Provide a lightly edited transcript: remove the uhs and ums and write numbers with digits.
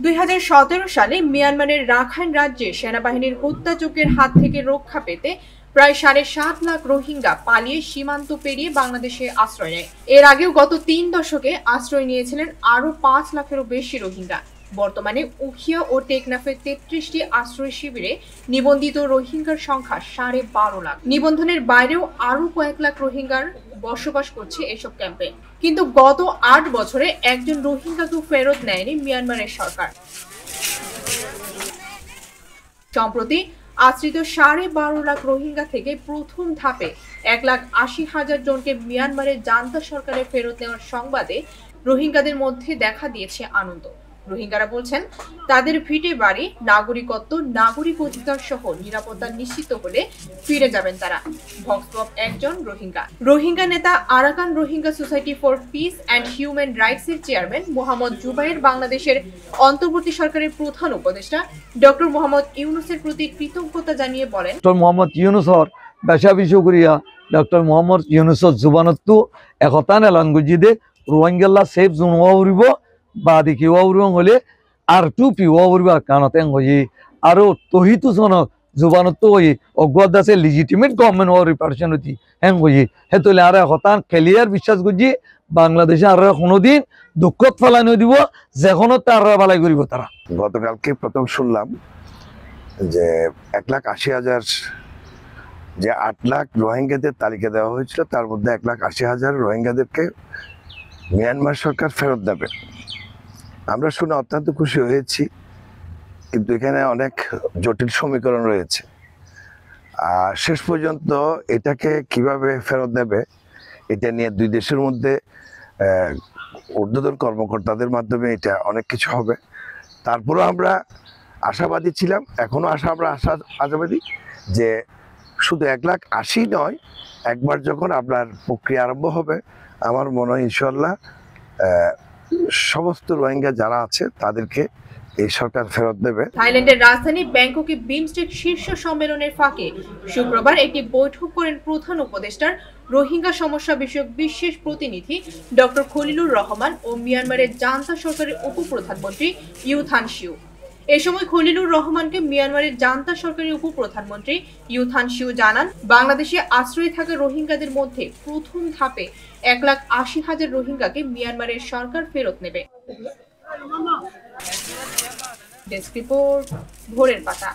2017 সালে মিয়ানমারের রাখাইন রাজ্যে সেনাবাহিনীর হত্যাযজ্ঞের হাত থেকে রক্ষা পেতে প্রায় 7.5 লাখ রোহিঙ্গা পালিয়ে সীমান্ত পেরিয়ে বাংলাদেশে আশ্রয় নেয়। এর আগেও গত 3 দশকে আশ্রয় নিয়েছিলেন আরও 5 লাখেরও বেশি রোহিঙ্গা। বর্তমানে উখিয়া ও টেকনাফের 33টি আশ্রয় শিবিরে নিবন্ধিত রোহিঙ্গার সংখ্যা 12.5 লাখ। নিবন্ধনের বাইরেও আরও কয়েক লাখ রোহিঙ্গার বসবাস করছে এসব ক্যাম্পে। কিন্তু গত 8 বছরে একজন রোহিঙ্গাকেও ফেরত নেয়নি মিয়ানমারের সরকার। সম্প্রতি আশ্রিত 12.5 লাখ রোহিঙ্গা থেকে প্রথম ধাপে 1,80,000 জনকে মিয়ানমারের জান্তা সরকারে ফেরত নেওয়ার সংবাদে রোহিঙ্গাদের মধ্যে দেখা দিয়েছে আনন্দ। রোহিঙ্গারা বলছেন, তাদের ভিটে বাড়ি, নাগরিকত্ব, নাগরিক অধিকার সহ নিরাপত্তা নিশ্চিত হলে ফিরে যাবেন তারা। ভক্সপপ একজন রোহিঙ্গা নেতা Arakan Rohingya society for piece and human rights এর চেয়ারম্যান মোহাম্মদ জুবায়ের বাংলাদেশের অন্তর্বর্তী সরকারের প্রধান উপদেষ্টা ডক্টর মোহাম্মদ ইউনুসের প্রতি কৃতজ্ঞতা জানিয়ে বলেন, ডক্টর মোহাম্মদ ইউনুসর বেশাবি শুকরিয়া। ডক্টর মোহাম্মদ ইউনুসর জুবানত্তু একতান এলান গুজিদে রোহিঙ্গাল্লা সেফ জোন উড়িব বা দেখি উড়িব হলে আর টু পি উড়িব কারণতে হই আর তহিতু জনক জুবানত্তু হই অজ্ঞাত আছে লিজিটিমেট গভর্নমেন্ট ও রিপার্টিশন হতি হ্যাং হই হেতুলে আর হতান ক্লিয়ার বিশ্বাস গুজি বাংলাদেশে আর কোনোদিন দুঃখত ফেলানো দিব যেখন তার বালাই করিব তারা। গতকালকে প্রথম শুনলাম যে 1,80,000 যে 8 লাখ রোহিঙ্গাদের তালিকা দেওয়া হয়েছিল, তার মধ্যে 1,80,000 রোহিঙ্গাদেরকে মিয়ানমার সরকার ফেরত দেবে। আমরা শুনে অত্যন্ত খুশি হয়েছি, কিন্তু এখানে অনেক জটিল সমীকরণ রয়েছে। আর শেষ পর্যন্ত এটাকে কিভাবে ফেরত দেবে এটা নিয়ে দুই দেশের মধ্যে ঊর্ধ্বতন কর্মকর্তাদের মাধ্যমে এটা অনেক কিছু হবে। তারপরেও আমরা আশাবাদী ছিলাম, এখনো আমরা আশাবাদী যে শুধু 1,80,000 নয়, একবার যখন আপনার প্রক্রিয়া আরম্ভ হবে আমার মনে হয় ইনশাল্লাহ সমস্ত রোহিঙ্গা যারা আছে তাদেরকে এই সরকার ফেরত দেবে। থাইল্যান্ডের রাজধানী ব্যাংককে বিমস্টেক শীর্ষ সম্মেলনের ফাঁকে শুক্রবার একটি বৈঠক করেন প্রধান উপদেষ্টার রোহিঙ্গা সমস্যা বিষয়ক বিশেষ প্রতিনিধি ডক্টর খলিলুর রহমান ও মিয়ানমারের জান্তা সরকারের উপপ্রধানমন্ত্রী ইউ থান শিউ। এ সময় খলিলুর রহমানকে মিয়ানমারের জান্তা সরকারের উপপ্রধানমন্ত্রী ইউ থান শিউ জানান, বাংলাদেশে আশ্রয়ে থাকা রোহিঙ্গাদের মধ্যে প্রথম ধাপে 1,80,000 রোহিঙ্গাকে মিয়ানমারের সরকার ফেরত নেবে। ডেস্ক রিপোর্ট, ভোরের পাতা।